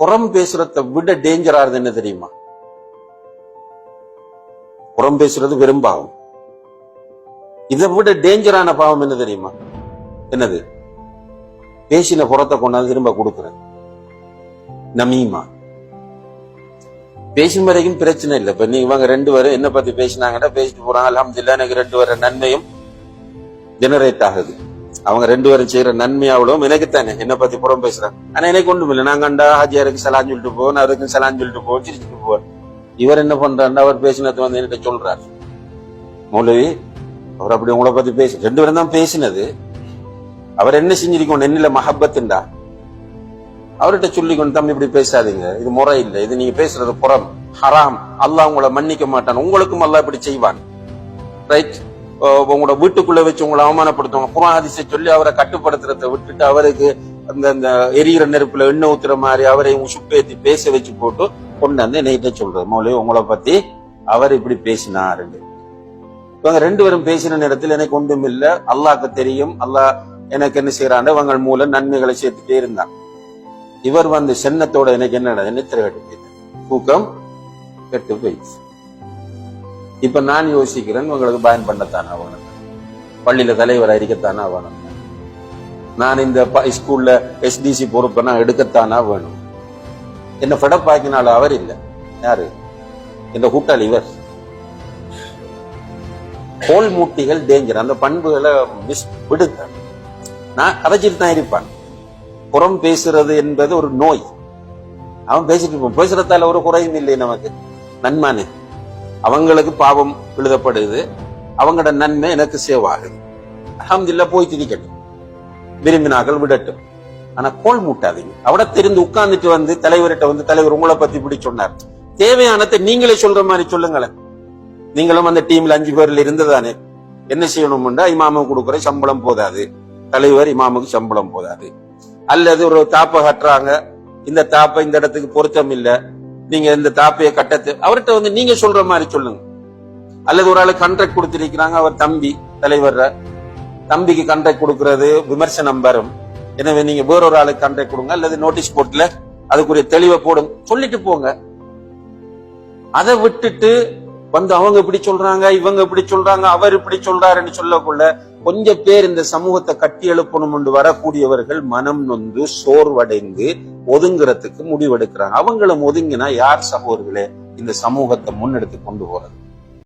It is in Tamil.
புறம் பேசுறதை விட டேஞ்சரானது என்ன தெரியுமா? புறம் பேசுறது வெறும் பாவம். இதை விட டேஞ்சரான பாவம் என்ன தெரியுமா? என்னது? பேசின புறத்தை கொண்டாந்து திரும்ப கொடுக்குறேன். நமீமா. பேசும் வரைக்கும் பிரச்சனை இல்லை. இப்ப இவங்க 2 பேரும் என்ன பத்தி பேசினாங்கன்னா பேசிட்டு போறாங்க. அல்ஹம்துலில்லாஹ், எனக்கு 2 பேரும் நன்மையும் ஜெனரேட் ஆகுது. அவங்க 2 பேரும் செய்யற நன்மையாவளவும் எனக்குத்தானே. என்ன பத்தி புறம் பேசுறாங்க. ஆனா எனக்கு ஒண்ணும் இல்லை. நான் கண்டா ஹாஜியாருக்கு சலான் சொல்லிட்டு போவேன், அவருக்கும் சலான் சொல்லிட்டு போவோம், சிரிச்சுட்டு போவார். இவர் என்ன பண்றாரு? அவர் பேசினது வந்து என்கிட்ட சொல்றாரு, மௌலவி அவர் அப்படி உங்களை பத்தி பேச 2 பேரும் தான் பேசினது. அவர் என்ன செஞ்சிருக்கணும்? என்னில மஹப்பத்துண்டா அவர்கிட்ட சொல்லிக்கணும், தம்பி இப்படி பேசாதீங்க, இது முறை இல்லை, இது நீங்க பேசுறது புறம், ஹராம், அல்லாஹ் உங்களை மன்னிக்க மாட்டான், உங்களுக்கும் அல்லாஹ் இப்படி செய்வான். ரைட்? உங்களோட வீட்டுக்குள்ள வச்சு உங்களை அவமானப்படுத்துவாங்க. குர்ஆன் ஹதீஸை சொல்லி அவரை கட்டுப்படுத்துறதை விட்டுட்டு அவருக்கு அந்த எரியிற நெருப்புல எண்ணெய் ஊத்துற மாதிரி அவரை சுப்பேத்தி பேச வச்சு போட்டு கொண்டாந்து என்னைகிட்ட சொல்றது, மௌலவி உங்களை பத்தி அவர் இப்படி பேசினாரு. இவங்க 2 பேரும் பேசின நேரத்தில் எனக்கு ஒன்றும் இல்ல, அல்லாஹ்க்கு தெரியும், அல்லாஹ் எனக்கு என்ன செய்யறான், இவங்க மூலம் நன்மைகளை சேர்த்துட்டே இருந்தான். இவர் வந்து சென்னத்தோட எனக்கு என்ன நித்திரை கட்டு தூக்கம் கெட்டு போயிடுச்சு. இப்ப நான் யோசிக்கிறேன், உங்களுக்கு பயன் பண்ணத்தானே ஆகணும், பள்ளியில தலைவர் இருக்கத்தானே ஆகணும், நான் இந்த ஸ்கூல்ல எஸ்டிசி பொறுப்பை நான் எடுக்கத்தானா வேணும். என்ன ஃபெடப்பாக்கினால அவர் இல்லை, யாரு இந்த கூட்டாளி இவர். கோல் மூட்டிகள் டேஞ்சர். அந்த பண்புகளை விடுங்க. நான் கதைச்சிட்டு தான் இருப்பான். புறம் பேசுறது என்பது ஒரு நோய். அவன் பேசிட்டு இருப்பான். பேசுறதால ஒரு குறையும் இல்லை, நமக்கு நன்மானு. அவங்களுக்கு பாவம் எழுதப்படுது, அவங்களோட நன்மை எனக்கு சேவ் ஆகுது. அல்ஹம்துலில்லாஹ், போய் திணிக்கட்டும், விரும்பினாக்கள் விடட்டும். ஆனா கோல் மூட்டாதீங்க. அவட தெரிந்து உட்கார்ந்துட்டு வந்து தலைவர்கிட்ட வந்து, தலைவர் உங்களை பத்தி இப்படி சொன்னார், தேவையானதை நீங்களே சொல்ற மாதிரி சொல்லுங்களேன். நீங்களும் அந்த டீம்ல 5 பேர்ல இருந்ததானே. என்ன செய்யணும்னா, இமாமுக்கு கொடுக்குற சம்பளம் போதாது, தலைவர் இமாமுக்கு சம்பளம் போதாது, அல்லது ஒரு தாப்பை கட்டுறாங்க, இந்த தாப்பை இந்த இடத்துக்கு பொருத்தம் இல்ல, நீங்க இந்த தாப்பையை கட்டத்து அவர்கிட்ட வந்து நீங்க சொல்ற மாதிரி சொல்லுங்க. அல்லது ஒரு ஆளு கான்ட்ராக்ட் கொடுத்திருக்கிறாங்க, அவர் தம்பி தலைவர், தம்பிக்கு கான்ட்ராக்ட் கொடுக்கறது விமர்சனம் வரும், எனவே நீங்க வேறொரு ஆளுக்கு கான்ட்ராக்ட் கொடுங்க, அல்லது நோட்டீஸ் போர்ட்ல அதுக்குரிய தெளிவை போடும், சொல்லிட்டு போங்க. அதை விட்டுட்டு வந்து அவங்க இப்படி சொல்றாங்க, இவங்க இப்படி சொல்றாங்க, அவர் இப்படி சொல்றாருன்னு சொல்லக்குள்ள கொஞ்சம் பேர் இந்த சமூகத்தை கட்டி எழுப்பணும் என்று வரக்கூடியவர்கள் மனம் நொந்து சோர்வடைந்து ஒதுங்குறதுக்கு முடிவெடுக்கிறாங்க. அவங்களும் ஒதுங்கினா யார் சகோதரர்களே இந்த சமூகத்தை முன்னெடுத்து கொண்டு போறது?